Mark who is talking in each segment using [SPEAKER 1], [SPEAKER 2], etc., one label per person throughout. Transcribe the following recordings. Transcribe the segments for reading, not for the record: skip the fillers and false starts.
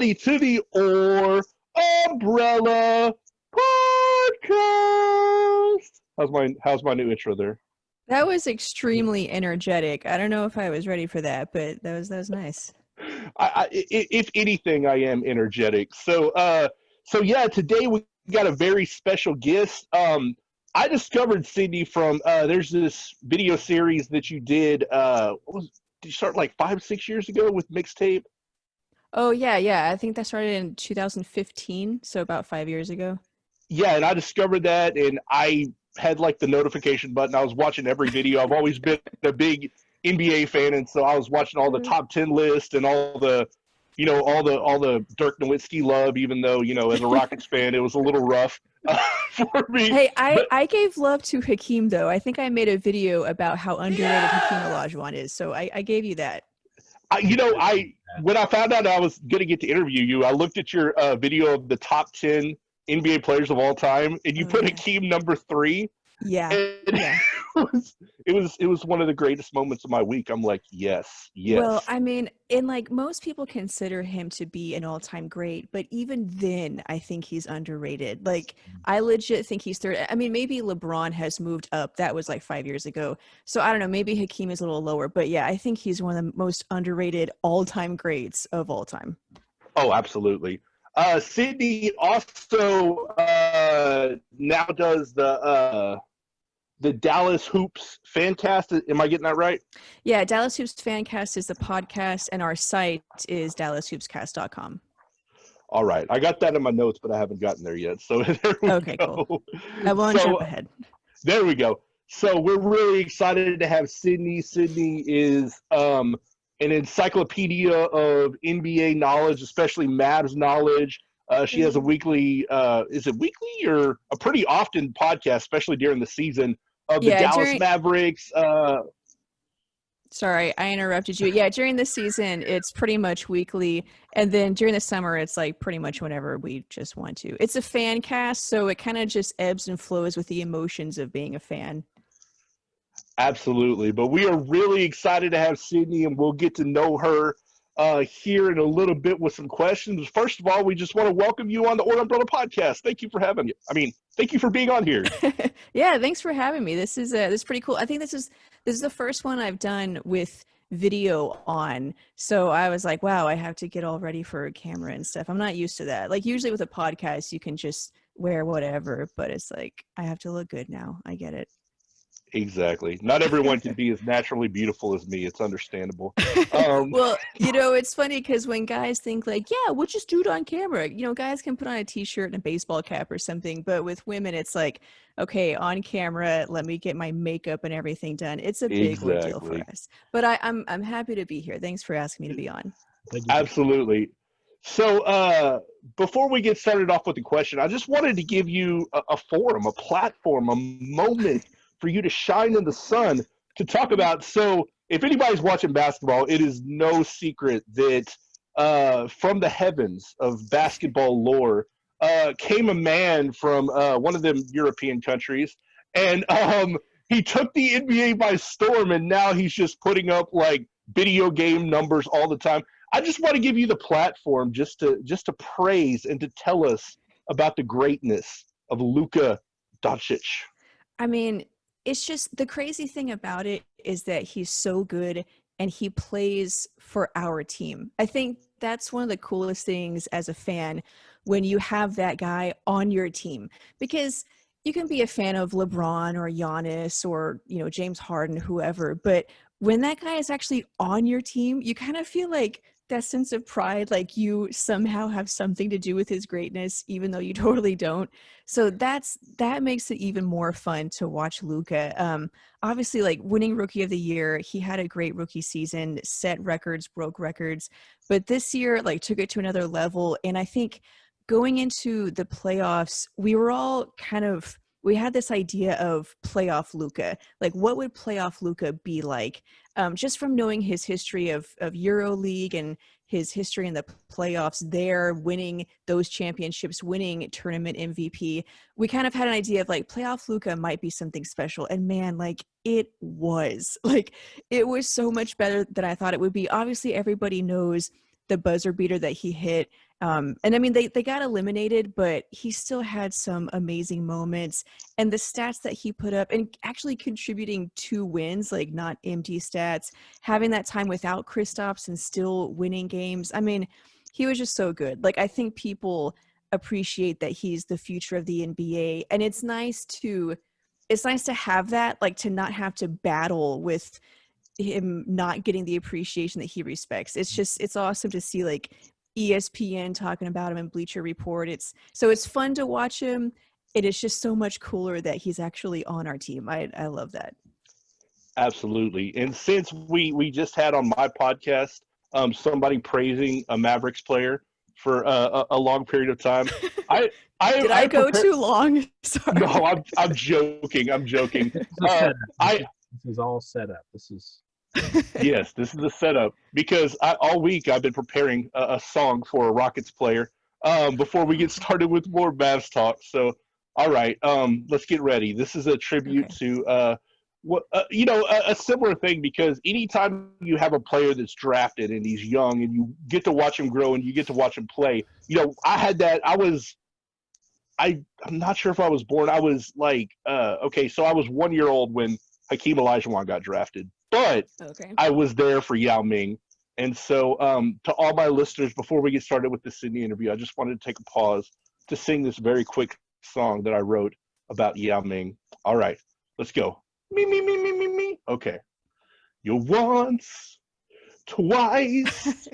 [SPEAKER 1] everybody to the Or Umbrella Podcast. How's my new intro there?
[SPEAKER 2] That was extremely energetic. I don't know if I was ready for that, but that was nice.
[SPEAKER 1] If anything, I am energetic. So yeah, today we got a very special guest. I discovered Sidney from there's this video series that you did. Did you start like 5-6 years ago with mixtape?
[SPEAKER 2] Oh yeah. I think that started in 2015, so about 5 years ago.
[SPEAKER 1] Yeah, and I discovered that, and I had like the notification button. I was watching every video. I've always been a big NBA fan, and so I was watching all the top 10 lists and all the, all the Dirk Nowitzki love. Even though as a Rockets fan, it was a little rough for me.
[SPEAKER 2] Hey, I
[SPEAKER 1] But
[SPEAKER 2] I gave love to Hakeem though. I think I made a video about how underrated Hakeem
[SPEAKER 1] yeah,
[SPEAKER 2] Olajuwon is, so I gave you that.
[SPEAKER 1] I when I found out I was going to get to interview you, I looked at your video of the top 10 NBA players of all time, and you
[SPEAKER 2] Oh
[SPEAKER 1] put
[SPEAKER 2] yeah,
[SPEAKER 1] Hakeem number three.
[SPEAKER 2] yeah,
[SPEAKER 1] And
[SPEAKER 2] yeah.
[SPEAKER 1] it was one of the greatest moments of my week. I'm like, yes,
[SPEAKER 2] Well,
[SPEAKER 1] yes.
[SPEAKER 2] I mean, and like most people consider him to be an all-time great, but even then, I think he's underrated. Like, I legit think he's third. I mean, maybe LeBron has moved up. That was like 5 years ago. So I don't know. Maybe Hakeem is a little lower, but yeah, I think he's one of the most underrated all-time greats of all time.
[SPEAKER 1] Oh, absolutely. Sydney also now does the Dallas Hoops Fancast. Am I getting that right?
[SPEAKER 2] Yeah, Dallas Hoops Fancast is the podcast, and our site is dallashoopscast.com.
[SPEAKER 1] All right, I got that in my notes, but I haven't gotten there yet. So there we
[SPEAKER 2] Okay, cool.
[SPEAKER 1] go.
[SPEAKER 2] I won't jump
[SPEAKER 1] So
[SPEAKER 2] ahead.
[SPEAKER 1] there we go. So we're really excited to have Sydney. Sydney is an encyclopedia of NBA knowledge, especially Mavs knowledge. She has a weekly, is it weekly or a pretty often podcast, especially during the season of the
[SPEAKER 2] Yeah,
[SPEAKER 1] Dallas
[SPEAKER 2] during
[SPEAKER 1] Mavericks.
[SPEAKER 2] Sorry, I interrupted you. Yeah, during the season, it's pretty much weekly. And then during the summer, it's like pretty much whenever we just want to. It's a fan cast, so it kind of just ebbs and flows with the emotions of being a fan.
[SPEAKER 1] Absolutely. But we are really excited to have Sydney, and we'll get to know her here in a little bit with some questions. First of all, we just want to welcome you on the Order Umbrella podcast. Thank you for having you. Thank you for being on here.
[SPEAKER 2] Yeah, thanks for having me. This is pretty cool. I think this is the first one I've done with video on. So I was like, wow, I have to get all ready for a camera and stuff. I'm not used to that. Like usually with a podcast, you can just wear whatever, but it's like I have to look good now. I get it.
[SPEAKER 1] Exactly. Not everyone can be as naturally beautiful as me. It's understandable. Um,
[SPEAKER 2] Well, it's funny because when guys think like, yeah, we'll just do it on camera. Guys can put on a t-shirt and a baseball cap or something, but with women, it's like, okay, on camera, let me get my makeup and everything done. It's a big ordeal for
[SPEAKER 1] exactly.
[SPEAKER 2] us. But I'm happy to be here. Thanks for asking me to be on.
[SPEAKER 1] Absolutely. So, before we get started off with the question, I just wanted to give you a forum, a platform, a moment for you to shine in the sun to talk about. So, if anybody's watching basketball, it is no secret that from the heavens of basketball lore came a man from one of them European countries, and he took the NBA by storm, and now he's just putting up like video game numbers all the time. I just want to give you the platform just to praise and to tell us about the greatness of Luka Doncic.
[SPEAKER 2] I mean, it's just the crazy thing about it is that he's so good and he plays for our team. I think that's one of the coolest things as a fan when you have that guy on your team because you can be a fan of LeBron or Giannis or, James Harden, whoever, but when that guy is actually on your team, you kind of feel like that sense of pride, like you somehow have something to do with his greatness, even though you totally don't. So that makes it even more fun to watch Luka. Obviously, like winning Rookie of the Year, he had a great rookie season, set records, broke records, but this year like took it to another level. And I think going into the playoffs, we had this idea of playoff Luka. Like, what would playoff Luka be like? Just from knowing his history of EuroLeague and his history in the playoffs there, winning those championships, winning tournament MVP, we kind of had an idea of like playoff Luka might be something special. And man, like it was so much better than I thought it would be. Obviously, everybody knows the buzzer beater that he hit. And I mean, they got eliminated, but he still had some amazing moments. And the stats that he put up, and actually contributing 2 wins, like not empty stats, having that time without Kristaps and still winning games. I mean, he was just so good. Like, I think people appreciate that he's the future of the NBA, and it's nice to have that, like, to not have to battle with him not getting the appreciation that he respects. It's awesome to see like ESPN talking about him and Bleacher Report. It's fun to watch him. It is just so much cooler that he's actually on our team. I love that.
[SPEAKER 1] Absolutely. And since we just had on my podcast somebody praising a Mavericks player for a long period of time,
[SPEAKER 2] Did I go too long? Sorry.
[SPEAKER 1] No, I'm joking. I'm joking.
[SPEAKER 3] This is all set up. This is
[SPEAKER 1] Yes, this is a setup because all week I've been preparing a song for a Rockets player before we get started with more Mavs talk. So, all right, let's get ready. This is a tribute to a similar thing, because anytime you have a player that's drafted and he's young and you get to watch him grow and you get to watch him play, I had that. I'm not sure if I was born. I was like, so I was 1 year old when Hakeem Olajuwon got drafted, but I was there for Yao Ming. And so to all my listeners, before we get started with the Sidney interview, I just wanted to take a pause to sing this very quick song that I wrote about Yao Ming. All right, let's go. Me, me, me, me, me, me. Okay. You once, twice,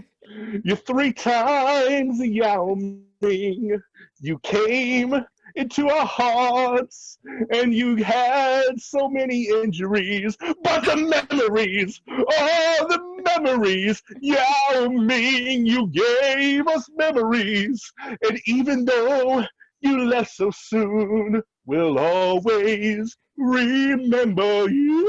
[SPEAKER 1] you 3 times, Yao Ming. You came into our hearts, and you had so many injuries, but the memories, oh, the memories, Yao Ming, you gave us memories, and even though you left so soon, we'll always remember you.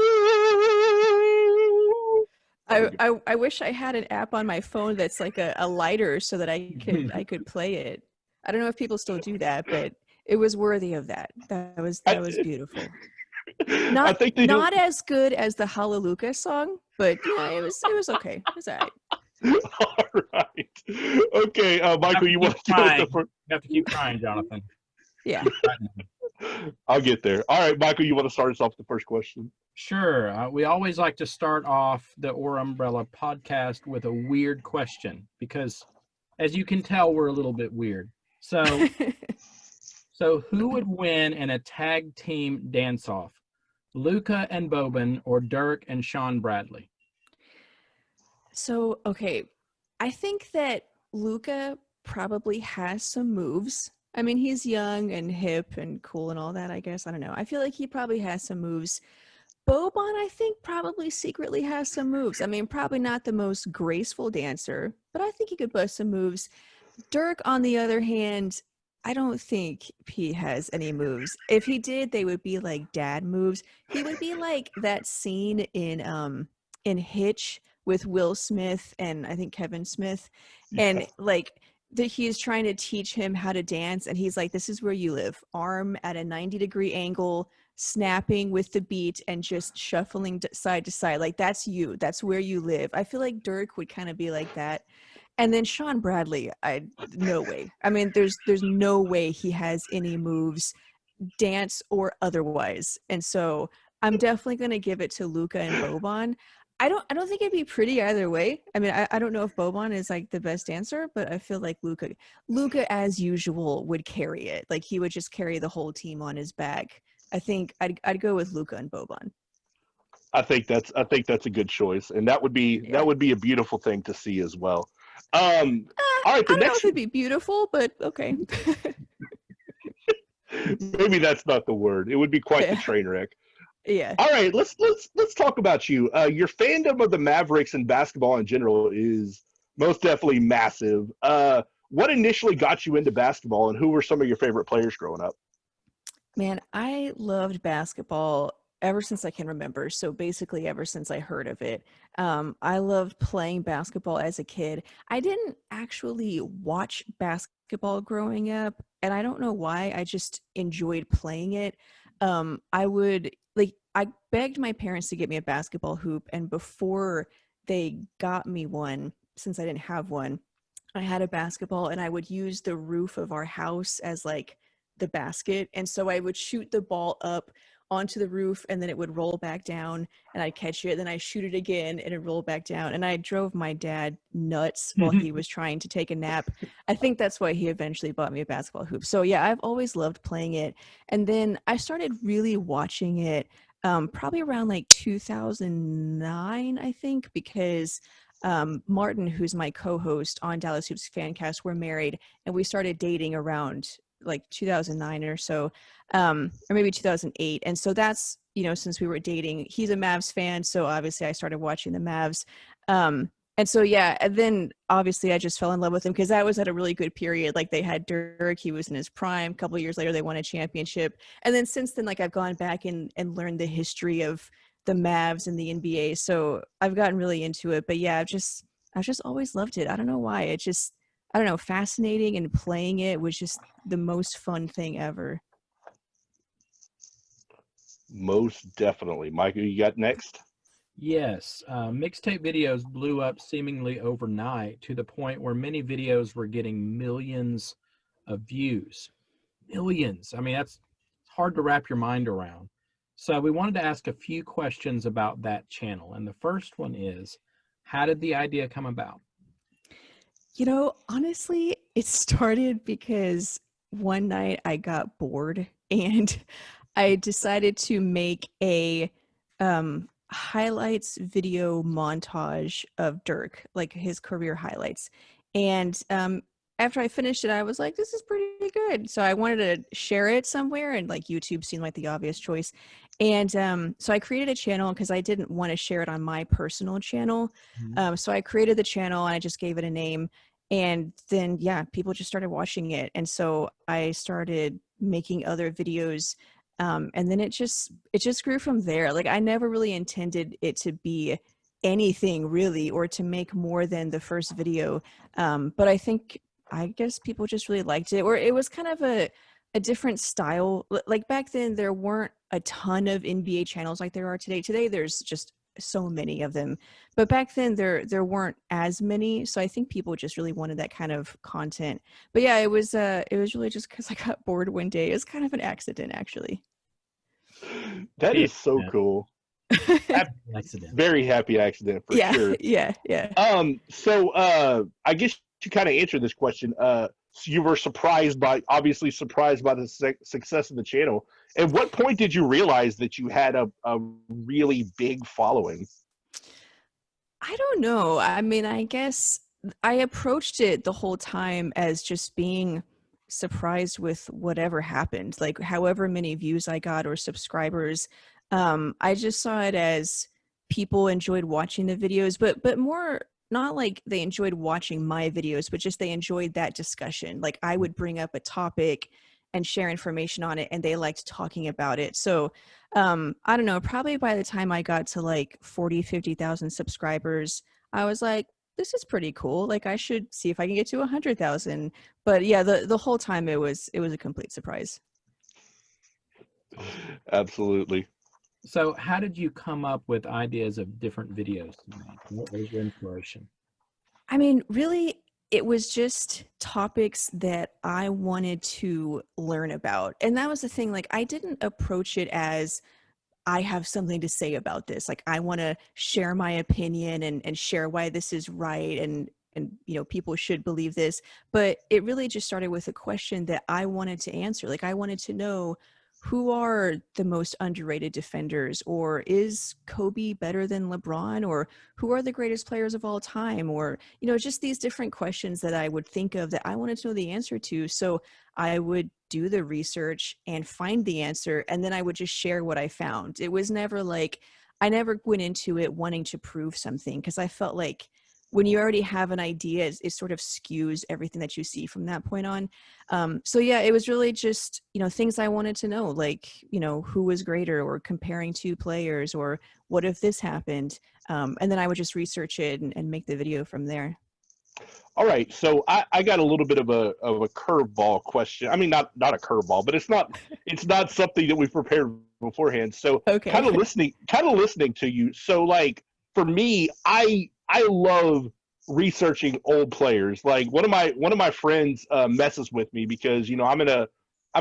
[SPEAKER 2] I wish I had an app on my phone that's like a lighter so that I could play it. I don't know if people still do that, but it was worthy of that. That was beautiful. Not as good as the Hallelujah song, but it was okay. It was all right.
[SPEAKER 1] All right. Okay, Michael, you want to give us the first?
[SPEAKER 3] You have to keep trying, Jonathan.
[SPEAKER 2] Yeah.
[SPEAKER 1] I'll get there. All right, Michael, you want to start us off with the first question?
[SPEAKER 3] Sure. We always like to start off the Or Umbrella podcast with a weird question because, as you can tell, we're a little bit weird. So who would win in a tag team dance-off? Luka and Boban or Dirk and Sean Bradley?
[SPEAKER 2] So, okay, I think that Luka probably has some moves. I mean, he's young and hip and cool and all that, I guess. I don't know. I feel like he probably has some moves. Boban, I think, probably secretly has some moves. I mean, probably not the most graceful dancer, but I think he could bust some moves. Dirk, on the other hand, I don't think he has any moves. If he did, they would be like dad moves. He would be like that scene in Hitch with Will Smith and I think Kevin Smith, and like he is trying to teach him how to dance, and he's like, "This is where you live: arm at a 90-degree angle, snapping with the beat, and just shuffling side to side. Like that's you. That's where you live." I feel like Dirk would kind of be like that. And then Sean Bradley, no way. I mean, there's no way he has any moves, dance or otherwise. And so I'm definitely going to give it to Luka and Boban. I don't think it'd be pretty either way. I mean, I don't know if Boban is like the best dancer, but I feel like Luka as usual would carry it. Like he would just carry the whole team on his back. I think I'd go with Luka and Boban.
[SPEAKER 1] I think that's a good choice, and that would be a beautiful thing to see as well. All right,
[SPEAKER 2] I don't know if it'd be beautiful, but okay.
[SPEAKER 1] Maybe that's not the word. It would be quite the train wreck.
[SPEAKER 2] Yeah.
[SPEAKER 1] All right, let's talk about you. Your fandom of the Mavericks and basketball in general is most definitely massive. What initially got you into basketball, and who were some of your favorite players growing up?
[SPEAKER 2] Man, I loved basketball ever since I can remember. So basically ever since I heard of it. I loved playing basketball as a kid. I didn't actually watch basketball growing up, and I don't know why. I just enjoyed playing it. I begged my parents to get me a basketball hoop, and before they got me one, since I didn't have one, I had a basketball and I would use the roof of our house as like the basket. And so I would shoot the ball up onto the roof and then it would roll back down and I'd catch it. Then I shoot it again and it rolled back down. And I drove my dad nuts while he was trying to take a nap. I think that's why he eventually bought me a basketball hoop. So yeah, I've always loved playing it. And then I started really watching it probably around like 2009, I think, because Martin, who's my co-host on Dallas Hoops Fancast, we're married and we started dating around like 2009 or so, or maybe 2008. And so that's, you know, since we were dating, he's a Mavs fan. So obviously I started watching the Mavs. And so, yeah, and then obviously I just fell in love with him because that was at a really good period. Like they had Dirk, he was in his prime. A couple of years later, they won a championship. And then since then, like I've gone back and learned the history of the Mavs and the NBA. So I've gotten really into it. But yeah, I've just always loved it. I don't know why. It just, I don't know, fascinating, and playing it was just the most fun thing ever.
[SPEAKER 1] Most definitely. Michael, you got next?
[SPEAKER 3] Yes, mixtape videos blew up seemingly overnight to the point where many videos were getting millions of views. Millions. I mean, that's hard to wrap your mind around. So we wanted to ask a few questions about that channel. And the first one is, how did the idea come about?
[SPEAKER 2] You know, honestly, it started because one night I got bored and I decided to make a highlights video montage of Dirk, like his career highlights. And after I finished it, I was like, this is pretty good. So I wanted to share it somewhere, and like YouTube seemed like the obvious choice. And so I created a channel because I didn't want to share it on my personal channel. So I created the channel and I just gave it a name. And then, yeah, people just started watching it. And so I started making other videos. And then it just grew from there. Like I never really intended it to be anything really, or to make more than the first video. But I guess people just really liked it, or it was kind of a different style. Like back then there weren't a ton of NBA channels like there are today. Today there's just so many of them, but back then there weren't as many. So I think people just really wanted that kind of content. But yeah, it was really just because I got bored one day. It was kind of an accident, actually.
[SPEAKER 1] That is so
[SPEAKER 3] Yeah.
[SPEAKER 1] cool.
[SPEAKER 3] Accident.
[SPEAKER 1] Very happy accident for sure.
[SPEAKER 2] Yeah.
[SPEAKER 1] So I guess to kind of answer this question, so you were obviously surprised by the success of the channel. At what point did you realize that you had a really big following?
[SPEAKER 2] I don't know. I mean, I guess I approached it the whole time as just being surprised with whatever happened, like however many views I got or subscribers. I just saw it as people enjoyed watching the videos, but more not like they enjoyed watching my videos, but just they enjoyed that discussion. Like I would bring up a topic and share information on it, and they liked talking about it. So I don't know, probably by the time I got to like 50,000 subscribers, I was like, this is pretty cool. Like I should see if I can get to 100,000. But yeah, the whole time it was a complete surprise.
[SPEAKER 1] Absolutely.
[SPEAKER 3] So how did you come up with ideas of different videos to make? What was your inspiration?
[SPEAKER 2] I mean, really, it was just topics that I wanted to learn about. And that was the thing. Like I didn't approach it as I have something to say about this. Like I want to share my opinion and share why this is right, and you know, people should believe this. But it really just started with a question that I wanted to answer. Like I wanted to know, who are the most underrated defenders, or is Kobe better than LeBron, or who are the greatest players of all time, or, you know, just these different questions that I would think of that I wanted to know the answer to. So I would do the research and find the answer, and then I would just share what I found. It was never like, I never went into it wanting to prove something, because I felt like when you already have an idea, it sort of skews everything that you see from that point on. So yeah, it was really just, you know, things I wanted to know, like, you know, who was greater, or comparing two players, or what if this happened? And then I would just research it and make the video from there.
[SPEAKER 1] All right, so I got a little bit of a curveball question. I mean, not a curveball, but it's not something that we prepared beforehand. So
[SPEAKER 2] Okay.
[SPEAKER 1] kind of listening to you. So like for me, I love researching old players. Like one of my friends messes with me because I'm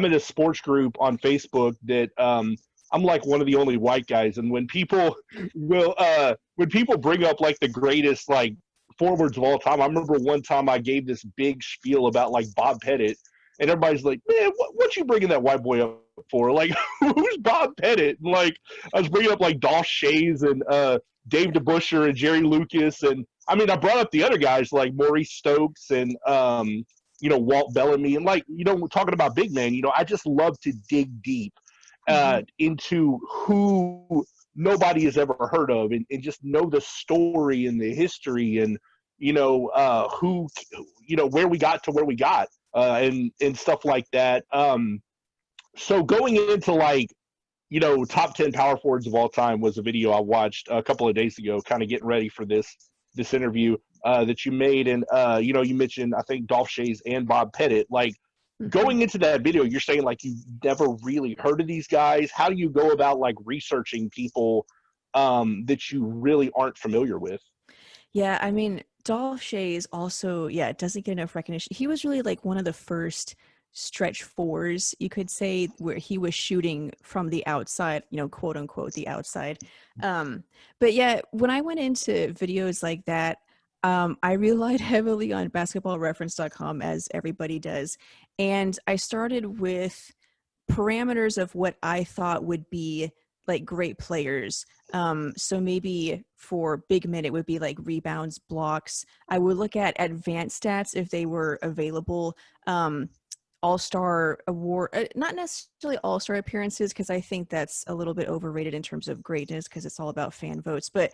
[SPEAKER 1] in a sports group on Facebook that I'm like one of the only white guys, and when people bring up like the greatest like forwards of all time, I remember one time I gave this big spiel about like Bob Pettit, and everybody's like, "Man, what you bringing that white boy up for? Like, who's Bob Pettit?" And like I was bringing up like Dolph Shays and Dave DeBusschere and Jerry Lucas, and I mean I brought up the other guys like Maurice Stokes and Walt Bellamy, and like we're talking about big man. I just love to dig deep into who nobody has ever heard of, and just know the story and the history, and who where we got to where we got, and stuff like that. So going into like top 10 power forwards of all time was a video I watched a couple of days ago, kind of getting ready for this interview that you made, and you mentioned I think Dolph Shays and Bob Pettit. Like going into that video, you're saying like you've never really heard of these guys. How do you go about like researching people that you really aren't familiar with?
[SPEAKER 2] Yeah, I mean, Dolph Shays also, doesn't get enough recognition. He was really like one of the first stretch fours, you could say, where he was shooting from the outside, quote unquote, the outside. But yeah, when I went into videos like that, I relied heavily on basketballreference.com, as everybody does. And I started with parameters of what I thought would be like great players. So maybe for big men, it would be like rebounds, blocks. I would look at advanced stats if they were available. All-star award, not necessarily all-star appearances, because I think that's a little bit overrated in terms of greatness, because it's all about fan votes, but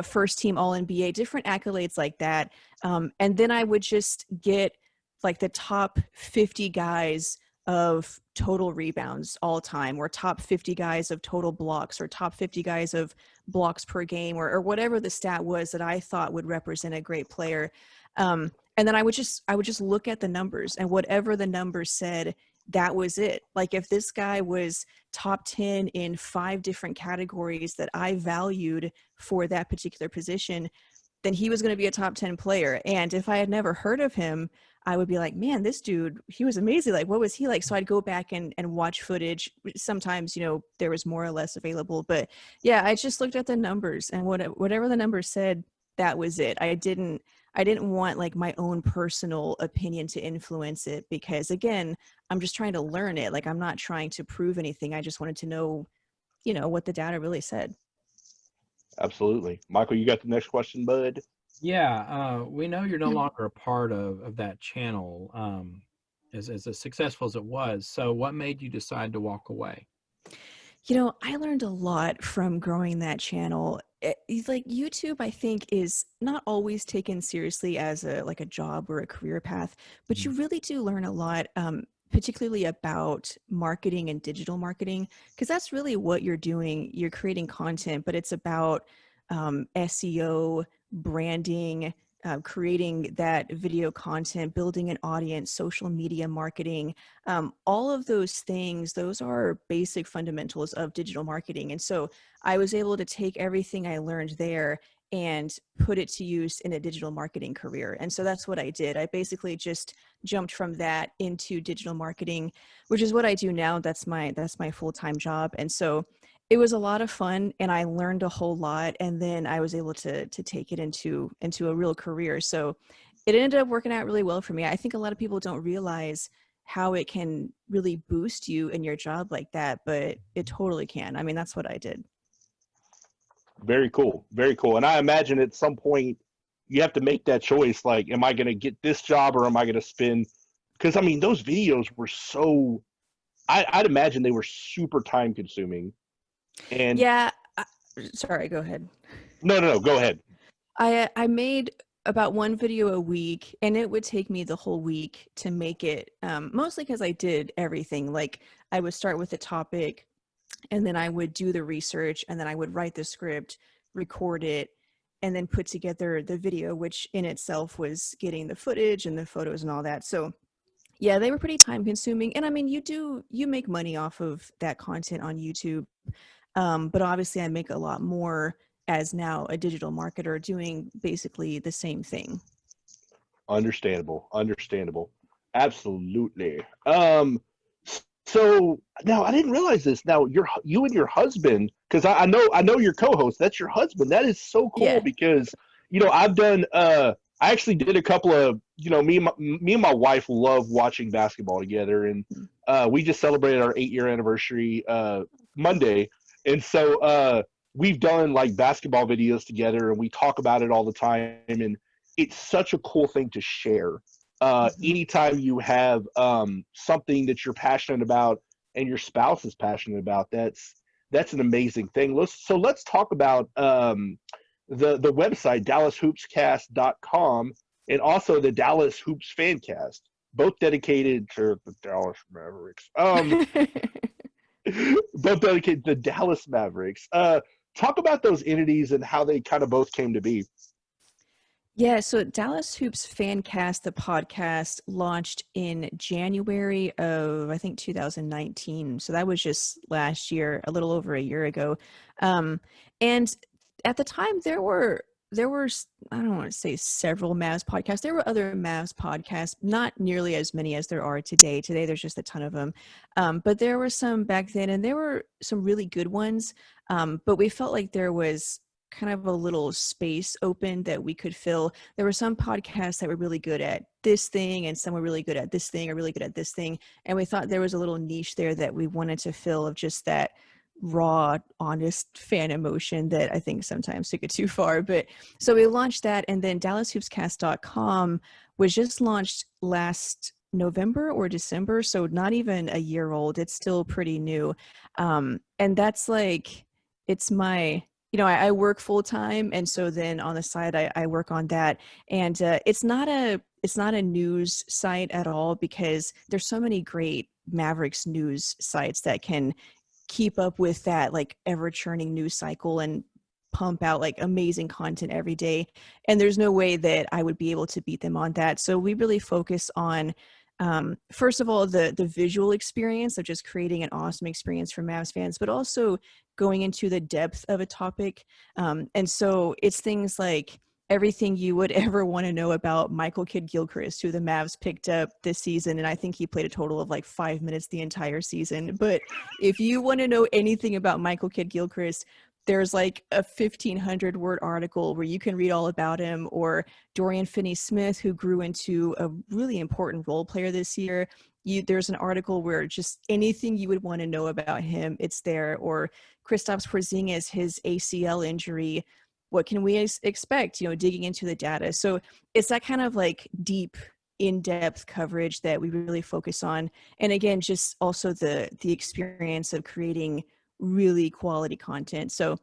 [SPEAKER 2] first team All-NBA, different accolades like that. And then I would just get like the top 50 guys of total rebounds all time, or top 50 guys of total blocks, or top 50 guys of blocks per game, or whatever the stat was that I thought would represent a great player. And then I would just look at the numbers, and whatever the numbers said, that was it. Like if this guy was top 10 in 5 different categories that I valued for that particular position, then he was going to be a top 10 player. And if I had never heard of him, I would be like, man, this dude, he was amazing. Like, what was he like? So I'd go back and watch footage. Sometimes, there was more or less available. But yeah, I just looked at the numbers, and whatever the numbers said, that was it. I didn't want like my own personal opinion to influence it, because again, I'm just trying to learn it. Like I'm not trying to prove anything. I just wanted to know, what the data really said.
[SPEAKER 1] Absolutely. Michael, you got the next question, bud?
[SPEAKER 3] Yeah, we know you're no longer a part of that channel, as successful as it was. So what made you decide to walk away?
[SPEAKER 2] I learned a lot from growing that channel. It's like YouTube, I think, is not always taken seriously as a job or a career path, but you really do learn a lot, particularly about marketing and digital marketing, because that's really what you're doing. You're creating content, but it's about SEO, branding, creating that video content, building an audience, social media marketing, all of those things. Those are basic fundamentals of digital marketing. And so I was able to take everything I learned there and put it to use in a digital marketing career. And so that's what I did. I basically just jumped from that into digital marketing, which is what I do now. That's my full-time job. And so it was a lot of fun, and I learned a whole lot, and then I was able to take it into a real career. So it ended up working out really well for me. I think a lot of people don't realize how it can really boost you in your job like that, but it totally can. I mean, that's what I did.
[SPEAKER 1] Very cool. Very cool. And I imagine at some point you have to make that choice. Like, am I going to get this job, or am I going to spend? Because, I mean, those videos were so, I'd imagine they were super time consuming. And
[SPEAKER 2] yeah, sorry, go ahead.
[SPEAKER 1] No, go ahead.
[SPEAKER 2] I made about one video a week, and it would take me the whole week to make it, mostly because I did everything. Like I would start with the topic, and then I would do the research, and then I would write the script, record it, and then put together the video, which in itself was getting the footage and the photos and all that. So yeah, they were pretty time consuming. And I mean, you make money off of that content on YouTube. But obviously I make a lot more as now a digital marketer doing basically the same thing.
[SPEAKER 1] Understandable. Absolutely. So now I didn't realize this. Now you and your husband, because I know your co-host. That's your husband. That is so cool
[SPEAKER 2] Yeah.
[SPEAKER 1] because I've done. I actually did a couple of me and my wife love watching basketball together, and we just celebrated our 8-year anniversary Monday, and so we've done like basketball videos together, and we talk about it all the time, and it's such a cool thing to share. Anytime you have something that you're passionate about and your spouse is passionate about, that's an amazing thing. Let's talk about the website DallasHoopsCast.com and also the Dallas Hoops Fancast, both dedicated to the Dallas Mavericks. Both dedicated to the Dallas Mavericks. Talk about those entities and how they kind of both came to be.
[SPEAKER 2] Yeah, so Dallas Hoops Fancast, the podcast, launched in January of, I think, 2019. So that was just last year, a little over a year ago. And at the time, there were I don't want to say several Mavs podcasts. There were other Mavs podcasts, not nearly as many as there are today. Today, there's just a ton of them. But there were some back then, and there were some really good ones. But we felt like there was kind of a little space open that we could fill. There were some podcasts that were really good at this thing, and some were really good at this thing, or really good at this thing. And we thought there was a little niche there that we wanted to fill of just that raw, honest fan emotion that I think sometimes took it too far. But so we launched that, and then DallasHoopsCast.com was just launched last November or December, so not even a year old. It's still pretty new. And that's like, it's my, I work full time, and so then on the side I work on that, and it's not a news site at all, because there's so many great Mavericks news sites that can keep up with that like ever churning news cycle and pump out like amazing content every day, and there's no way that I would be able to beat them on that. So we really focus on first of all, the visual experience of just creating an awesome experience for Mavs fans, but also going into the depth of a topic. And so it's things like everything you would ever want to know about Michael Kidd-Gilchrist, who the Mavs picked up this season. And I think he played a total of like 5 minutes the entire season. But if you want to know anything about Michael Kidd-Gilchrist, there's like a 1,500 word article where you can read all about him, or Dorian Finney-Smith, who grew into a really important role player this year. There's an article where just anything you would want to know about him, it's there. Or Kristaps Porzingis, his ACL injury, what can we expect, digging into the data. So it's that kind of like deep, in-depth coverage that we really focus on. And again, just also the experience of creating really quality content. So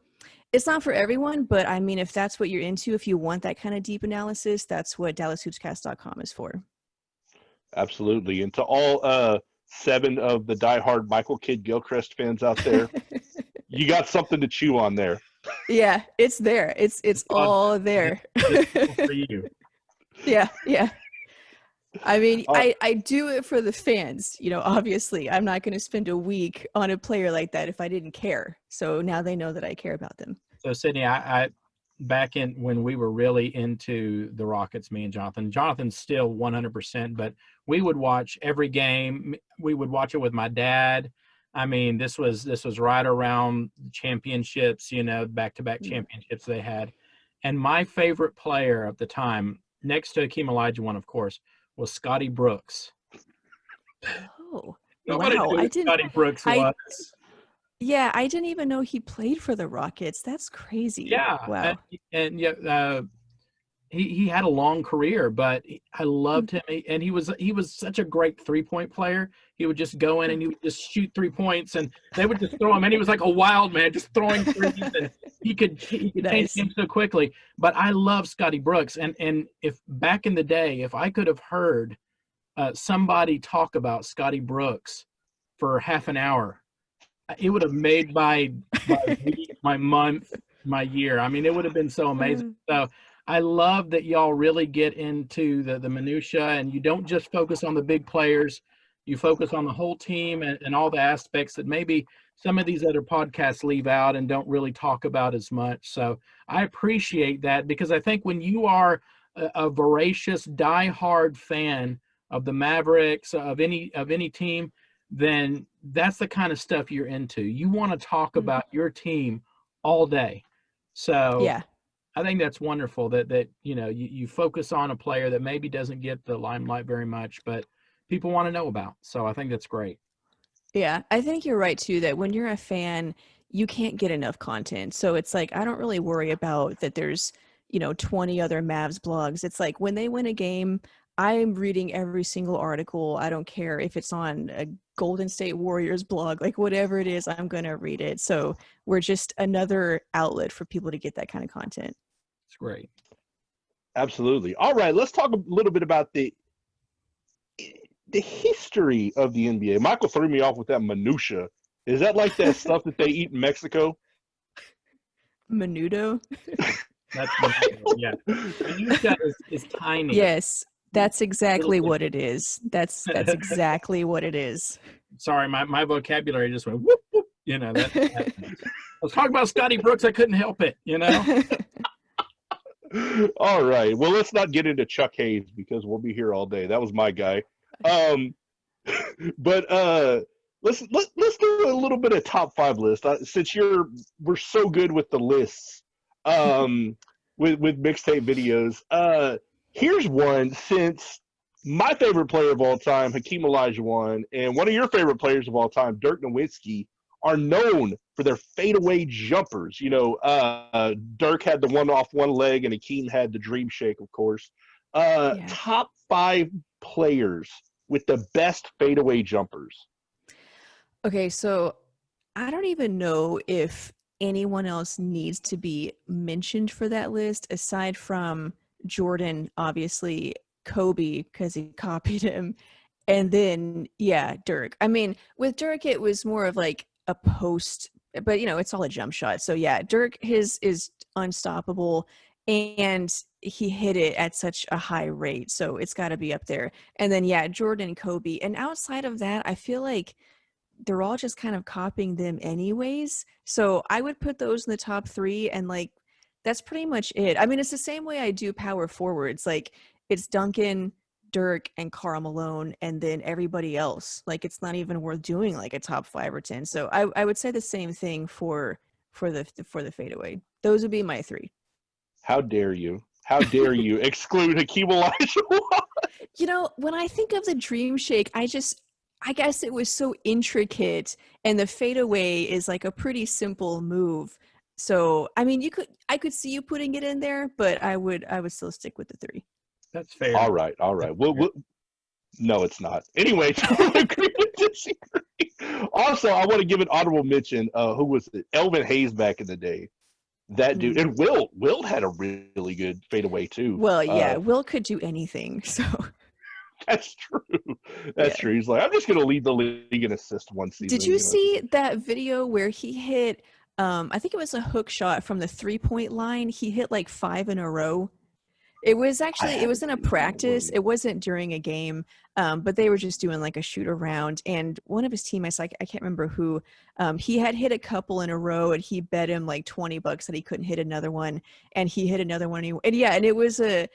[SPEAKER 2] it's not for everyone, but I mean, if that's what you're into, if you want that kind of deep analysis, that's what DallasHoopsCast.com is for.
[SPEAKER 1] Absolutely. And to all 7 of the diehard Michael Kidd-Gilchrist fans out there, you got something to chew on there.
[SPEAKER 2] Yeah, it's there. It's all there.
[SPEAKER 3] For you.
[SPEAKER 2] Yeah. I mean, I do it for the fans, obviously. I'm not going to spend a week on a player like that if I didn't care. So now they know that I care about them.
[SPEAKER 3] So Sidney, I back in when we were really into the Rockets, me and Jonathan's still 100%, but we would watch every game. We would watch it with my dad. I mean, this was right around the championships, back-to-back championships they had. And my favorite player at the time, next to Hakeem Olajuwon, of course, was Scotty Brooks.
[SPEAKER 2] Oh,
[SPEAKER 3] Nobody
[SPEAKER 2] wow.
[SPEAKER 3] knew who Scotty Brooks was.
[SPEAKER 2] Yeah, I didn't even know he played for the Rockets. That's crazy.
[SPEAKER 3] Yeah.
[SPEAKER 2] Wow.
[SPEAKER 3] And he had a long career, but I loved him. And he was such a great 3-point player. He would just go in and he would just shoot 3 points, and they would just throw him. And he was like a wild man, just throwing threes, and he could change games so quickly. But I love Scotty Brooks. And if back in the day, if I could have heard somebody talk about Scotty Brooks for half an hour, it would have made my week, my month, my year. I mean, it would have been so amazing. So I love that y'all really get into the minutia, and you don't just focus on the big players. You focus on the whole team and all the aspects that maybe some of these other podcasts leave out and don't really talk about as much. So I appreciate that, because I think when you are a voracious, diehard fan of the Mavericks, of any team, then that's the kind of stuff you're into. You want to talk about your team all day. So
[SPEAKER 2] Yeah.
[SPEAKER 3] I think that's wonderful that you focus on a player that maybe doesn't get the limelight very much, but people want to know about. So I think that's great.
[SPEAKER 2] Yeah, I think you're right too, that when you're a fan, you can't get enough content. So it's like, I don't really worry about that there's, 20 other Mavs blogs. It's like when they win a game, I'm reading every single article. I don't care if it's on a Golden State Warriors blog, like whatever it is, I'm going to read it. So we're just another outlet for people to get that kind of content.
[SPEAKER 3] It's great.
[SPEAKER 1] Absolutely. All right, let's talk a little bit about the history of the NBA. Michael threw me off with that minutia. Is that like that stuff that they eat in Mexico?
[SPEAKER 2] Menudo?
[SPEAKER 3] That's yeah. Minutia is tiny.
[SPEAKER 2] Yes, that's exactly what it is. That's exactly what it is.
[SPEAKER 3] Sorry, my vocabulary just went whoop whoop. I was talking about Scotty Brooks. I couldn't help it.
[SPEAKER 1] All right. Well, let's not get into Chuck Hayes because we'll be here all day. That was my guy. But let's do a little bit of top 5 list since we're so good with the lists. With mixtape videos. Here's one, since my favorite player of all time, Hakeem Olajuwon, and one of your favorite players of all time, Dirk Nowitzki, are known for their fadeaway jumpers. Dirk had the one off one leg, and Hakeem had the dream shake, of course.
[SPEAKER 2] Yeah.
[SPEAKER 1] Top 5 players with the best fadeaway jumpers.
[SPEAKER 2] Okay, so I don't even know if anyone else needs to be mentioned for that list aside from Jordan, obviously, Kobe, because he copied him, and then, yeah, Dirk. I mean, with Dirk, it was more of like a post, but, it's all a jump shot. So, yeah, Dirk, his is unstoppable, and he hit it at such a high rate. So it's got to be up there. And then, yeah, Jordan, Kobe. And outside of that, I feel like they're all just kind of copying them anyways. So I would put those in the top 3, and like that's pretty much it. I mean, it's the same way I do power forwards. Like it's Duncan, Dirk, and Karl Malone, and then everybody else. Like it's not even worth doing like a top 5 or 10. So I would say the same thing for the fadeaway. Those would be my 3.
[SPEAKER 1] How dare you? How dare you exclude Hakeem Olajuwon?
[SPEAKER 2] When I think of the Dream Shake, I guess it was so intricate, and the fadeaway is like a pretty simple move. So, I mean, I could see you putting it in there, but I would still stick with the 3.
[SPEAKER 3] That's fair.
[SPEAKER 1] All right. No, it's not. Anyway, also, I want to give an honorable mention. Who was it? Elvin Hayes back in the day. That dude, and Wilt had a really good fadeaway too.
[SPEAKER 2] Well, yeah, Wilt could do anything. So
[SPEAKER 1] that's true. That's true. He's like, I'm just going to lead the league in assist one season.
[SPEAKER 2] Did you see that video where he hit? I think it was a hook shot from the 3-point line. He hit like 5 in a row. It was in a practice. It wasn't during a game, but they were just doing like a shoot around. And one of his teammates, I can't remember who, he had hit a couple in a row, and he bet him like $20 that he couldn't hit another one, and he hit another one. And it was a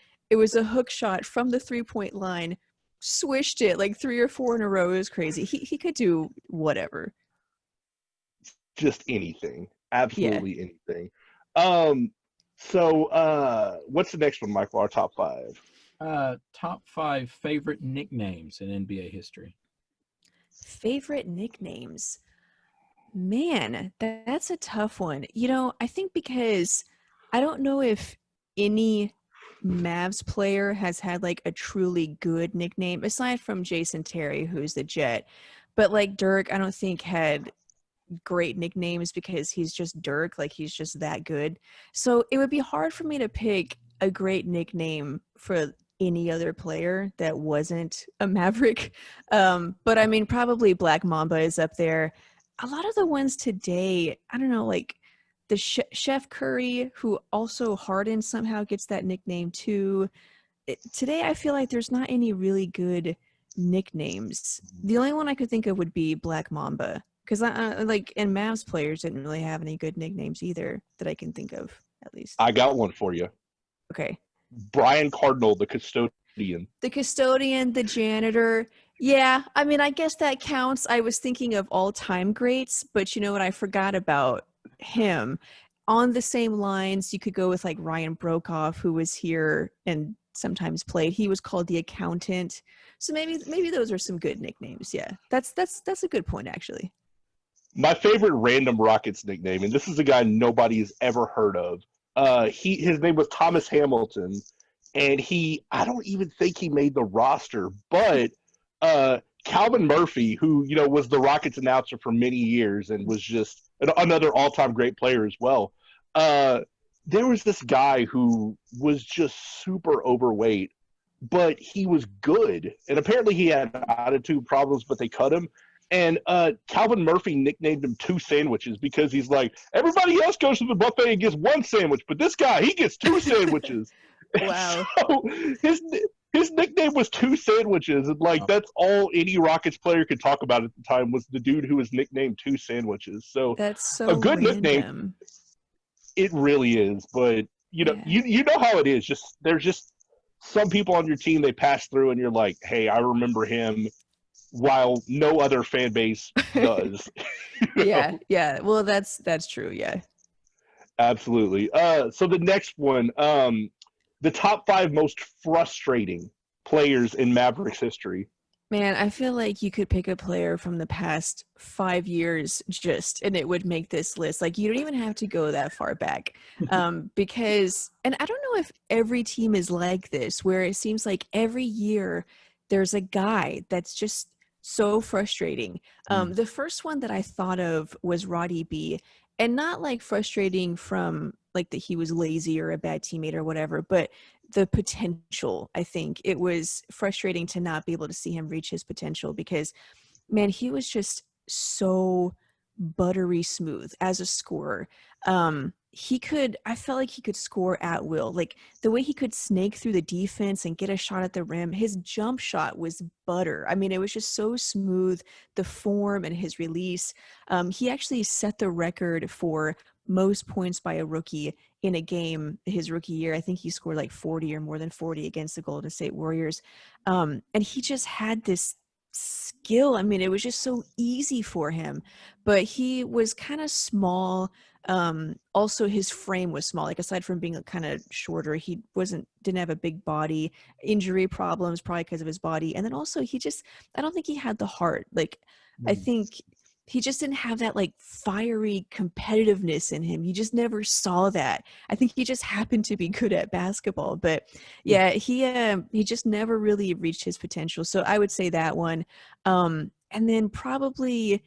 [SPEAKER 2] hook shot from the 3-point line, swished it like 3 or 4 in a row. It was crazy. He could do whatever.
[SPEAKER 1] Just anything, absolutely anything. So, what's the next one, Michael? Our top 5.
[SPEAKER 3] Top 5 favorite nicknames in NBA history.
[SPEAKER 2] Favorite nicknames? Man, that's a tough one. I think because I don't know if any Mavs player has had like a truly good nickname aside from Jason Terry, who's the Jet. But like Dirk, I don't think had great nicknames because he's just Dirk, like he's just that good. So it would be hard for me to pick a great nickname for any other player that wasn't a Maverick. But I mean, probably Black Mamba is up there. A lot of the ones today, I don't know, like the Chef Curry, who also Harden somehow gets that nickname too. Today, I feel like there's not any really good nicknames. The only one I could think of would be Black Mamba. Because I like, and Mavs players didn't really have any good nicknames either that I can think of, at least.
[SPEAKER 1] I got one for you.
[SPEAKER 2] Okay.
[SPEAKER 1] Brian Cardinal, the custodian.
[SPEAKER 2] The custodian, the janitor. Yeah, I mean, I guess that counts. I was thinking of all-time greats, but you know what? I forgot about him. On the same lines, you could go with like Ryan Brokoff, who was here and sometimes played. He was called the accountant. So maybe those are some good nicknames. Yeah, that's a good point, actually.
[SPEAKER 1] My favorite random Rockets nickname, and this is a guy nobody has ever heard of. His name was Thomas Hamilton, and I don't even think he made the roster, but Calvin Murphy, who was the Rockets announcer for many years and was just another all-time great player as well. There was this guy who was just super overweight, but he was good, and apparently he had attitude problems, but they cut him. And Calvin Murphy nicknamed him Two Sandwiches because he's like, everybody else goes to the buffet and gets one sandwich, but this guy, he gets two sandwiches.
[SPEAKER 2] Wow.
[SPEAKER 1] So his nickname was Two Sandwiches, and that's all any Rockets player could talk about at the time was the dude who was nicknamed Two Sandwiches. So
[SPEAKER 2] that's so
[SPEAKER 1] a good
[SPEAKER 2] random.
[SPEAKER 1] Nickname. It really is, but you know how it is. There's just some people on your team they pass through, and you're like, hey, I remember him. While no other fan base does.
[SPEAKER 2] Yeah. Well, that's true. Yeah.
[SPEAKER 1] Absolutely. So the next one, the top 5 most frustrating players in Mavericks history.
[SPEAKER 2] Man, I feel like you could pick a player from the past 5 years and it would make this list. Like, you don't even have to go that far back. Because, and I don't know if every team is like this, where it seems like every year there's a guy that's just so frustrating. The first one that I thought of was Roddy B, and not like frustrating from like that he was lazy or a bad teammate or whatever, but the potential. I think it was frustrating to not be able to see him reach his potential because, man, he was just so buttery smooth as a scorer. I felt like he could score at will. Like the way he could snake through the defense and get a shot at the rim, his jump shot was butter. I mean, it was just so smooth, the form and his release. He actually set the record for most points by a rookie in a game his rookie year. I think he scored like 40 or more than 40 against the Golden State Warriors. And he just had this skill. I mean, it was just so easy for him, but he was kind of small. Also his frame was small. Like aside from being kind of shorter, he didn't have a big body. Injury problems probably because of his body, and then also I don't think he had the heart. Like I think he just didn't have that like fiery competitiveness in him. You just never saw that. I think he just happened to be good at basketball, but yeah, he just never really reached his potential. So I would say that one. And then probably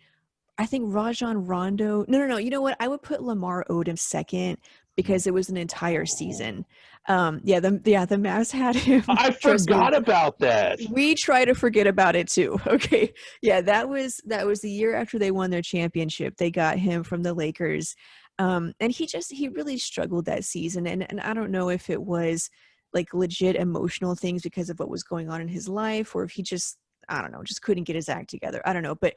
[SPEAKER 2] I think Rajon Rondo. No. You know what? I would put Lamar Odom second because it was an entire season. The Mavs had him.
[SPEAKER 1] I forgot about that.
[SPEAKER 2] We try to forget about it too. Okay. Yeah, that was the year after they won their championship. They got him from the Lakers. And he really struggled that season. And I don't know if it was like legit emotional things because of what was going on in his life, or if he just couldn't get his act together. I don't know. But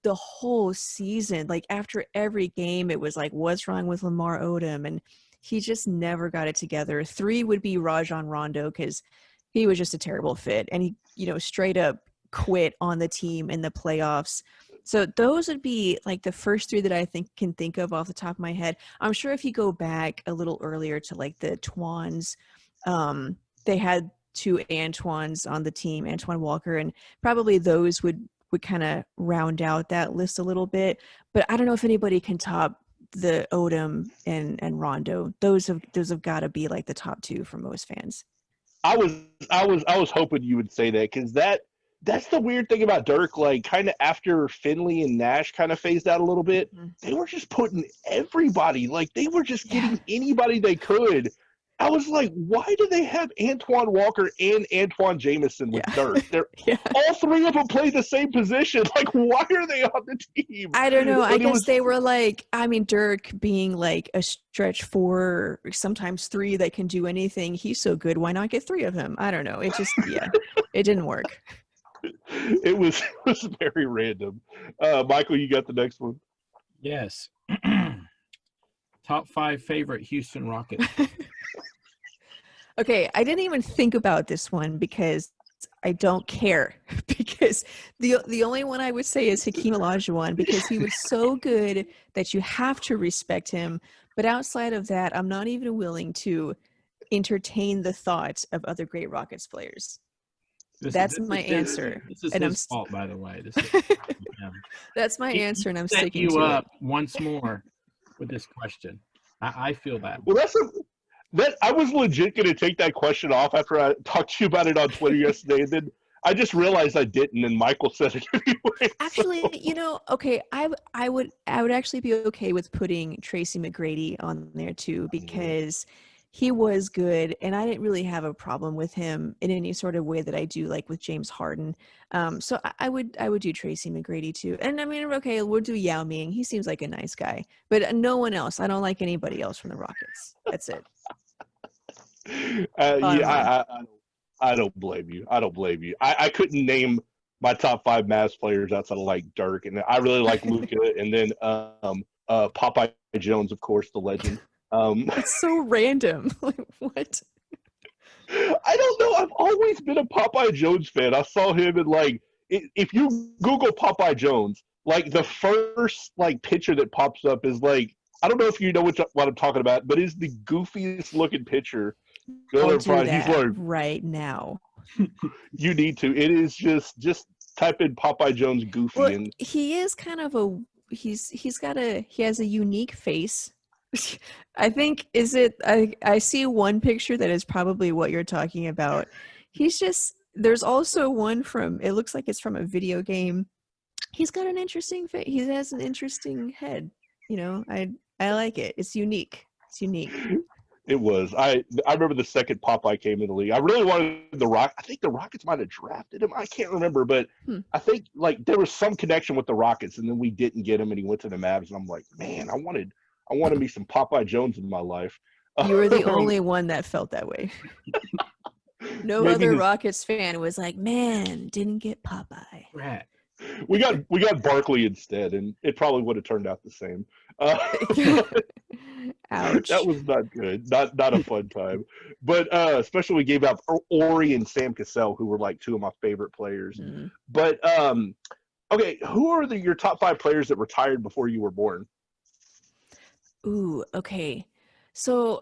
[SPEAKER 2] the whole season, like after every game, it was like, what's wrong with Lamar Odom? And he just never got it together. 3 would be Rajon Rondo because he was just a terrible fit. And he, straight up quit on the team in the playoffs. So those would be like the first 3 that I can think of off the top of my head. I'm sure if you go back a little earlier to like the Twans, they had 2 Antoines on the team, Antoine Walker, and probably those would kind of round out that list a little bit. But I don't know if anybody can top the Odom and Rondo. Those have got to be like the top 2 for most fans.
[SPEAKER 1] I was hoping you would say that because that's the weird thing about Dirk. Like kind of after Finley and Nash kind of phased out a little bit, they were just putting everybody. Like they were just getting anybody they could. I was like, why do they have Antoine Walker and Antoine Jamison with Dirk? They're all 3 of them play the same position. Like, why are they on the team?
[SPEAKER 2] I don't know. I guess they were like, I mean, Dirk being like a stretch 4, sometimes 3 that can do anything. He's so good. Why not get 3 of him? I don't know. It just, it didn't work.
[SPEAKER 1] It was very random. Michael, you got the next one.
[SPEAKER 3] Yes. Top 5 favorite Houston Rockets.
[SPEAKER 2] Okay, I didn't even think about this one because I don't care. Because the only one I would say is Hakeem Olajuwon because he was so good that you have to respect him. But outside of that, I'm not even willing to entertain the thought of other great Rockets players. That's my answer.
[SPEAKER 3] This is
[SPEAKER 2] And
[SPEAKER 3] his fault, by the way. This is him.
[SPEAKER 2] That's my answer, and I'm
[SPEAKER 3] Set
[SPEAKER 2] sticking
[SPEAKER 3] you
[SPEAKER 2] to
[SPEAKER 3] up
[SPEAKER 2] it.
[SPEAKER 3] once more with this question. I feel that.
[SPEAKER 1] Well, that I was legit going to take that question off after I talked to you about it on Twitter yesterday, and then I just realized I didn't, and Michael said it anyway.
[SPEAKER 2] Actually, okay, I would actually be okay with putting Tracy McGrady on there too because he was good, and I didn't really have a problem with him in any sort of way that I do like with James Harden. So I would do Tracy McGrady too, and I mean, okay, we'll do Yao Ming. He seems like a nice guy, but no one else. I don't like anybody else from the Rockets. That's it. Bottom line.
[SPEAKER 1] I don't blame you. I don't blame you. I couldn't name my top 5 Mavs players outside of like Dirk, and I really like Luka, and then Popeye Jones, of course, the legend.
[SPEAKER 2] It's so random. Like, what?
[SPEAKER 1] I don't know. I've always been a Popeye Jones fan. I saw him in like if you Google Popeye Jones, like the first like picture that pops up is like I don't know if you know what I'm talking about, but it's the goofiest looking picture.
[SPEAKER 2] I'll do that right now.
[SPEAKER 1] You need to. It is just type in Popeye Jones goofy
[SPEAKER 2] Well,
[SPEAKER 1] and
[SPEAKER 2] he is kind of he has a unique face. I think I see one picture that is probably what you're talking about. There's also one it looks like it's from a video game. He's got an interesting face. He has an interesting head. I like it. It's unique. It's unique.
[SPEAKER 1] it was. I remember the second Popeye came in the league. I really wanted I think the Rockets might have drafted him. I can't remember, but I think like there was some connection with the Rockets, and then we didn't get him, and he went to the Mavs. And I'm like, man, I wanted me some Popeye Jones in my life.
[SPEAKER 2] You were the only one that felt that way. No other Rockets fan was like, man, didn't get Popeye.
[SPEAKER 3] Right.
[SPEAKER 1] We got Barkley instead, and it probably would have turned out the same.
[SPEAKER 2] Ouch.
[SPEAKER 1] That was not good. Not a fun time. But especially we gave up Ori and Sam Cassell, who were like 2 of my favorite players.
[SPEAKER 2] Mm.
[SPEAKER 1] But okay, who are your top 5 players that retired before you were born?
[SPEAKER 2] Ooh, okay. So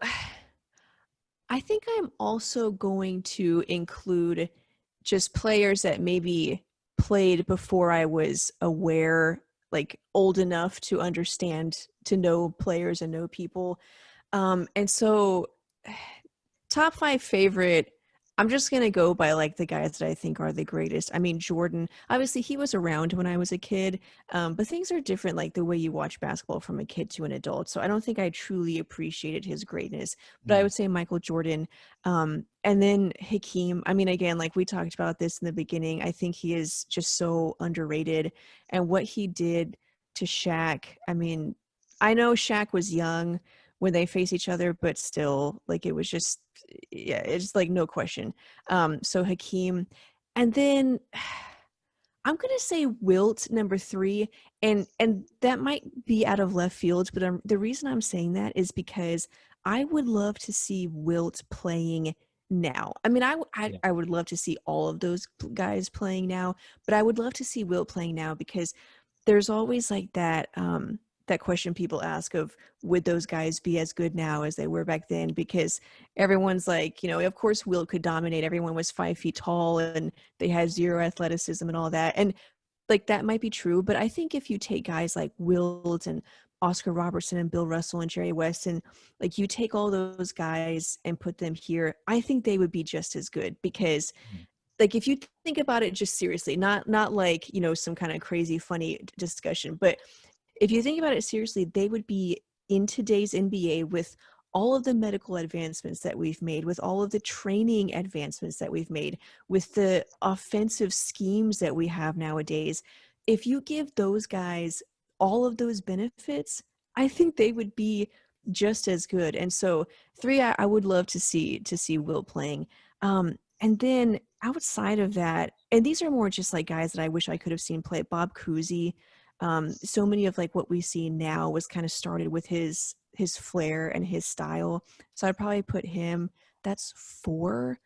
[SPEAKER 2] I think I'm also going to include just players that maybe played before I was aware, like old enough to understand, to know players and know people. And so top 5 favorite, I'm just going to go by like the guys that I think are the greatest. I mean, Jordan, obviously he was around when I was a kid, but things are different, like the way you watch basketball from a kid to an adult. So I don't think I truly appreciated his greatness, but I would say Michael Jordan. And then Hakeem, I mean, again, like we talked about this in the beginning, I think he is just so underrated. And what he did to Shaq, I mean, I know Shaq was young when they face each other, but still, like, it was just, yeah, it's like no question. So Hakeem, and then I'm gonna say Wilt number 3, and that might be out of left field, but the reason I'm saying that is because I would love to see Wilt playing now. I mean, I would love to see all of those guys playing now, but I would love to see Wilt playing now because there's always like that question people ask of, would those guys be as good now as they were back then? Because everyone's like, of course Wilt could dominate. Everyone was 5 feet tall and they had 0 athleticism and all that. And like, that might be true. But I think if you take guys like Wilt and Oscar Robertson and Bill Russell and Jerry West, and like you take all those guys and put them here, I think they would be just as good because like, if you think about it just seriously, not like, some kind of crazy, funny discussion, but if you think about it seriously, they would be in today's NBA with all of the medical advancements that we've made, with all of the training advancements that we've made, with the offensive schemes that we have nowadays. If you give those guys all of those benefits, I think they would be just as good. And so 3, I would love to see Wilt playing. And then outside of that, and these are more just like guys that I wish I could have seen play. Bob Cousy, so many of like what we see now was kind of started with his flair and his style. So I'd probably put him. That's 4.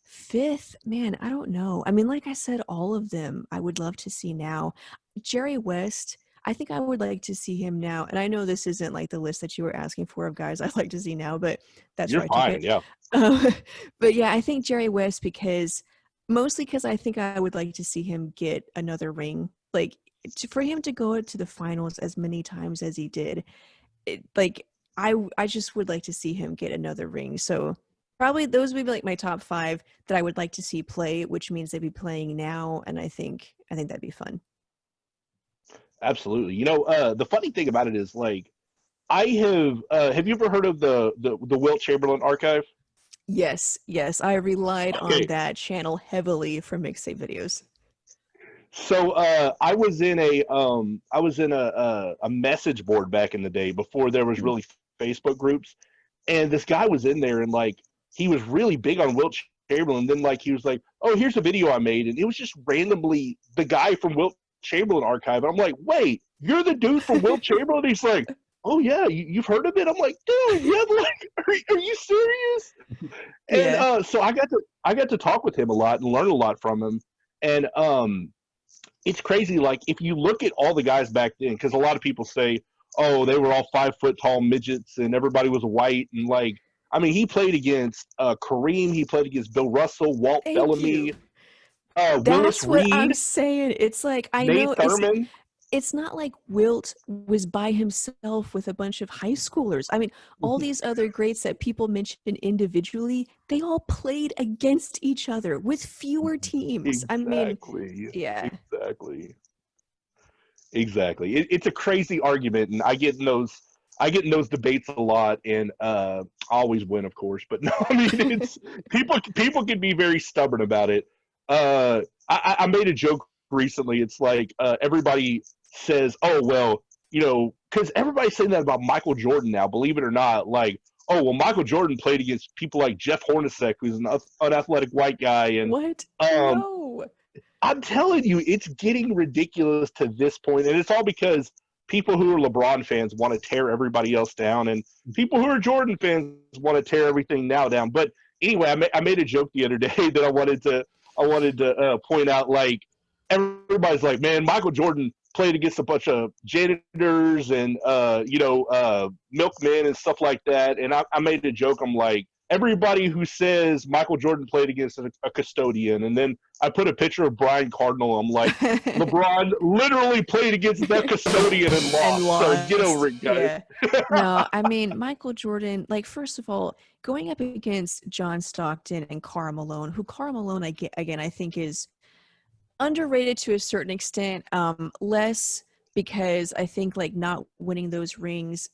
[SPEAKER 2] 5th, man, I don't know. I mean, like I said, all of them I would love to see now. Jerry West, I think I would like to see him now. And I know this isn't like the list that you were asking for of guys I'd like to see now, but that's
[SPEAKER 1] You're
[SPEAKER 2] where I took
[SPEAKER 1] fine,
[SPEAKER 2] it.
[SPEAKER 1] yeah.
[SPEAKER 2] Um, but yeah, I think Jerry West mostly because I think I would like to see him get another ring. Like for him to go to the finals as many times as he did, I just would like to see him get another ring. So probably those would be like my top 5 that I would like to see play, which means they'd be playing now, and I think that'd be fun.
[SPEAKER 1] Absolutely. The funny thing about it is, like, I have you ever heard of the Wilt Chamberlain archive?
[SPEAKER 2] Yes, I relied on
[SPEAKER 1] Okay.
[SPEAKER 2] that channel heavily for mixtape videos.
[SPEAKER 1] So I was in a message board back in the day before there was really Facebook groups, and this guy was in there, and like he was really big on Wilt Chamberlain. Then like he was like, "Oh, here's a video I made," and it was just randomly the guy from Wilt Chamberlain archive. And I'm like, "Wait, you're the dude from Wilt Chamberlain?" He's like, "Oh yeah, you've heard of it?" I'm like, "Dude, yeah, like, are you serious?" And
[SPEAKER 2] Yeah.
[SPEAKER 1] so I got to talk with him a lot and learn a lot from him, and it's crazy. Like if you look at all the guys back then, because a lot of people say, "Oh, they were all 5 foot tall midgets and everybody was white," and like, I mean, he played against Kareem, he played against Bill Russell, Walt
[SPEAKER 2] Thank
[SPEAKER 1] Bellamy,
[SPEAKER 2] you.
[SPEAKER 1] Willis
[SPEAKER 2] That's what I'm
[SPEAKER 1] Reed,
[SPEAKER 2] saying. It's like I
[SPEAKER 1] Nate
[SPEAKER 2] know
[SPEAKER 1] Thurman.
[SPEAKER 2] it's not like Wilt was by himself with a bunch of high schoolers. I mean, all these other greats that people mentioned individually, they all played against each other with fewer teams. I mean,
[SPEAKER 1] Exactly,
[SPEAKER 2] yeah.
[SPEAKER 1] exactly, exactly. It's a crazy argument, and I get in those debates a lot, and I always win, of course. But no, I mean, it's people can be very stubborn about it. I made a joke recently. It's like everybody says, "Oh well, because everybody's saying that about Michael Jordan now. Believe it or not, like, oh well, Michael Jordan played against people like Jeff Hornacek, who's an unathletic white guy, and
[SPEAKER 2] What?
[SPEAKER 1] um,
[SPEAKER 2] No.
[SPEAKER 1] I'm telling you, it's getting ridiculous to this point, and it's all because people who are LeBron fans want to tear everybody else down, and people who are Jordan fans want to tear everything now down. But anyway, I made a joke the other day that I wanted to point out. Like everybody's like, man, Michael Jordan played against a bunch of janitors and milkmen and stuff like that, and I made a joke. I'm like, everybody who says Michael Jordan played against a custodian, and then I put a picture of Brian Cardinal. I'm like, LeBron literally played against the custodian and lost.
[SPEAKER 2] And
[SPEAKER 1] So get
[SPEAKER 2] lost.
[SPEAKER 1] over it, guys.
[SPEAKER 2] Yeah. No, I mean, Michael Jordan, like, first of all, going up against John Stockton and Karl Malone, who Karl Malone, I think is underrated to a certain extent, less because I think like not winning those rings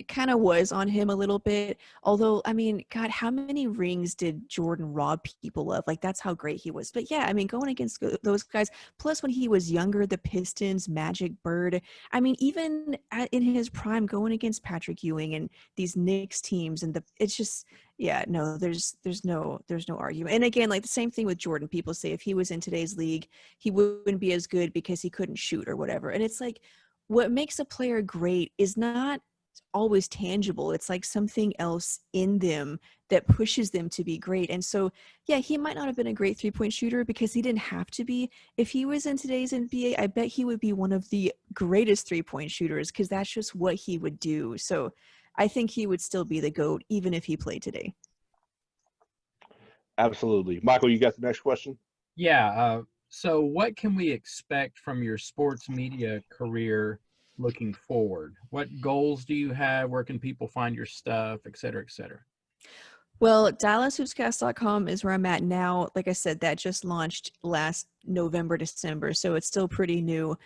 [SPEAKER 2] kind of was on him a little bit. Although, I mean, God, how many rings did Jordan rob people of? Like, that's how great he was. But yeah, I mean, going against those guys, plus when he was younger, the Pistons, Magic, Bird, I mean, even in his prime, going against Patrick Ewing and these Knicks teams, and it's just, yeah, no, there's no argument. And again, like the same thing with Jordan. People say if he was in today's league, he wouldn't be as good because he couldn't shoot or whatever. And it's like, what makes a player great is not always tangible. It's like something else in them that pushes them to be great. And so, yeah, he might not have been a great 3-point shooter because he didn't have to be. If he was in today's NBA, I bet he would be one of the greatest 3-point shooters because that's just what he would do. So I think he would still be the GOAT even if he played today.
[SPEAKER 1] Absolutely. Michael, you got the next question?
[SPEAKER 3] Yeah. So what can we expect from your sports media career looking forward? What goals do you have? Where can people find your stuff, et cetera, et cetera?
[SPEAKER 2] Well, DallasHoopscast.com is where I'm at now. Like I said, that just launched last November, December, so it's still pretty new.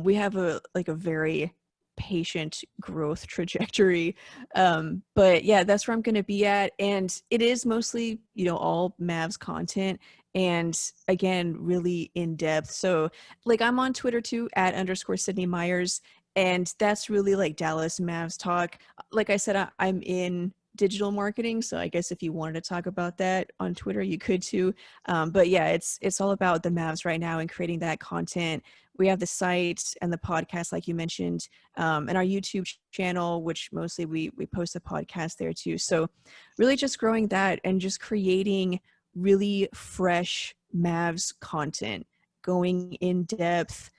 [SPEAKER 2] We have a very patient growth trajectory. But yeah, that's where I'm going to be at. And it is mostly, all Mavs content. And again, really in depth. So like I'm on Twitter too, @_ Sidney Myers. And that's really like Dallas Mavs talk. Like I said, I'm in digital marketing. So I guess if you wanted to talk about that on Twitter, you could too. But yeah, it's all about the Mavs right now and creating that content. We have the site and the podcast, like you mentioned, and our YouTube channel, which mostly we post the podcast there too. So really just growing that and just creating really fresh Mavs content, going in depth,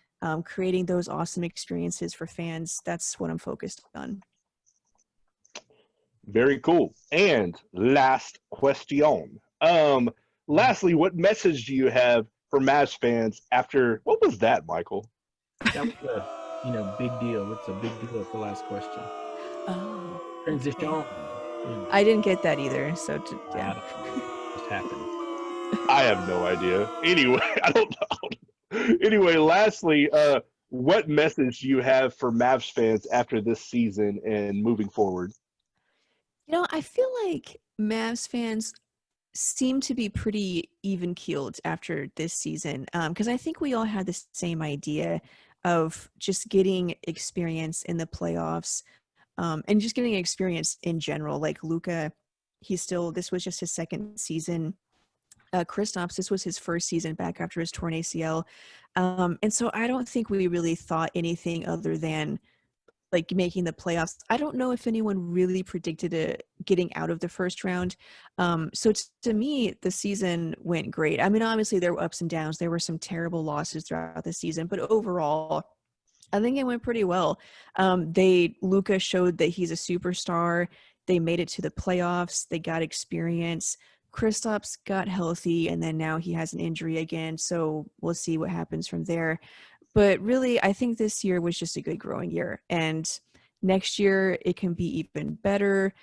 [SPEAKER 2] creating those awesome experiences for fans. That's what I'm focused on.
[SPEAKER 1] Very cool. And last question. Lastly, what message do you have for Mavs fans after what was that, Michael?
[SPEAKER 3] That was a big deal. What's a big deal for the last question?
[SPEAKER 2] Oh,
[SPEAKER 3] Transition.
[SPEAKER 2] okay. I didn't get that either. So yeah,
[SPEAKER 3] just happened.
[SPEAKER 1] I have no idea. Anyway, I don't know. Anyway, lastly, what message do you have for Mavs fans after this season and moving forward?
[SPEAKER 2] I feel like Mavs fans seem to be pretty even keeled after this season, because I think we all had the same idea of just getting experience in the playoffs, and just getting experience in general. Like Luka, this was just his second season. Kristaps, this was his first season back after his torn ACL. And so I don't think we really thought anything other than like making the playoffs. I don't know if anyone really predicted it getting out of the first round. So to me, the season went great. I mean, obviously there were ups and downs. There were some terrible losses throughout the season, but overall, I think it went pretty well. Luka showed that he's a superstar. They made it to the playoffs. They got experience. Kristaps got healthy, and then now he has an injury again. So we'll see what happens from there. But really, I think this year was just a good growing year. And next year, it can be even better.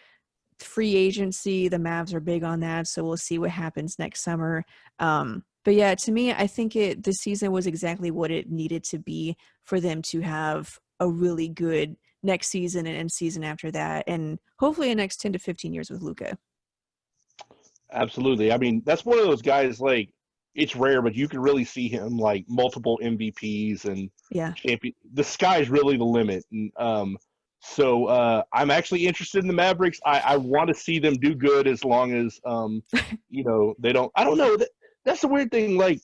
[SPEAKER 2] Free agency, the Mavs are big on that. So we'll see what happens next summer. But yeah, to me, I think this season was exactly what it needed to be for them to have a really good next season and season after that. And hopefully the next 10 to 15 years with Luka.
[SPEAKER 1] Absolutely. I mean, that's one of those guys, like, it's rare, but you can really see him like multiple MVPs and champion. The sky's really the limit. And so I'm actually interested in the Mavericks. I want to see them do good as long as they don't. I don't know. That's the weird thing. Like,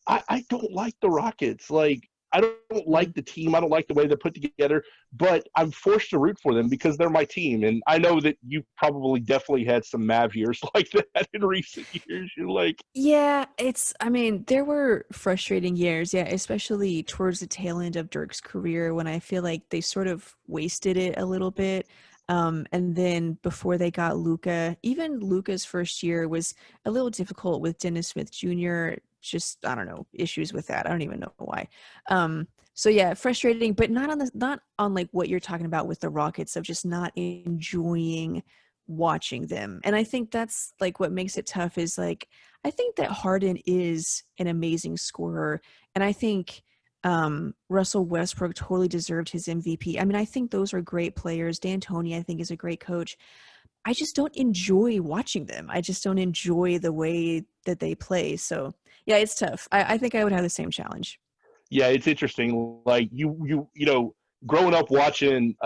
[SPEAKER 1] I don't like the Rockets. Like, I don't like the team. I don't like the way they're put together, but I'm forced to root for them because they're my team. And I know that you probably definitely had some Mav years like that in recent years. You're like,
[SPEAKER 2] yeah, there were frustrating years. Yeah, especially towards the tail end of Dirk's career when I feel like they sort of wasted it a little bit. And then before they got Luka, even Luka's first year was a little difficult with Dennis Smith Jr. Just, I don't know, issues with that. I don't even know why. So yeah, frustrating, but not on like what you're talking about with the Rockets of just not enjoying watching them. And I think that's like what makes it tough is like, I think that Harden is an amazing scorer. And I think Russell Westbrook totally deserved his MVP. I mean, I think those are great players. D'Antoni, I think, is a great coach. I just don't enjoy watching them. I just don't enjoy the way that they play. So yeah, it's tough. I think I would have the same challenge.
[SPEAKER 1] Yeah, it's interesting. Like you growing up watching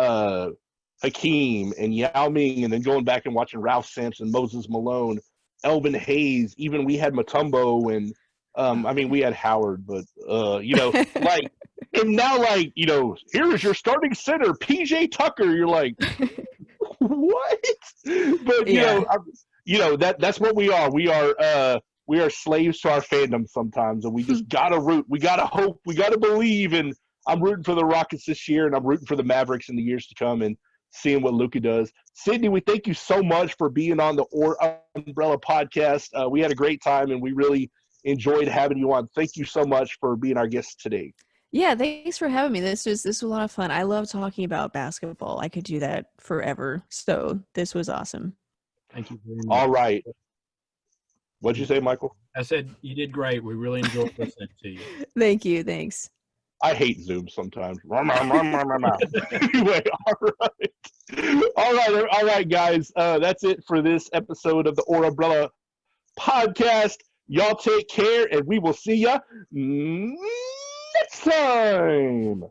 [SPEAKER 1] Hakeem and Yao Ming, and then going back and watching Ralph Sampson, Moses Malone, Elvin Hayes. Even we had Mutombo, and we had Howard, but like, and now like here is your starting center, PJ Tucker. You're like, what? But that's what we are. We are slaves to our fandom sometimes, and we just gotta root. We gotta hope. We gotta believe. And I'm rooting for the Rockets this year, and I'm rooting for the Mavericks in the years to come, and seeing what Luka does. Sidney, we thank you so much for being on the Umbrella podcast. We had a great time, and we really enjoyed having you on. Thank you so much for being our guest today.
[SPEAKER 2] Yeah, thanks for having me. This was a lot of fun. I love talking about basketball. I could do that forever. So this was awesome.
[SPEAKER 3] Thank you very much.
[SPEAKER 1] All right. What'd you say, Michael?
[SPEAKER 3] I said you did great. We really enjoyed listening to you.
[SPEAKER 2] Thank you. Thanks.
[SPEAKER 1] I hate Zoom sometimes. Anyway, all right, guys. That's it for this episode of the Umbrella podcast. Y'all take care, and we will see ya next time.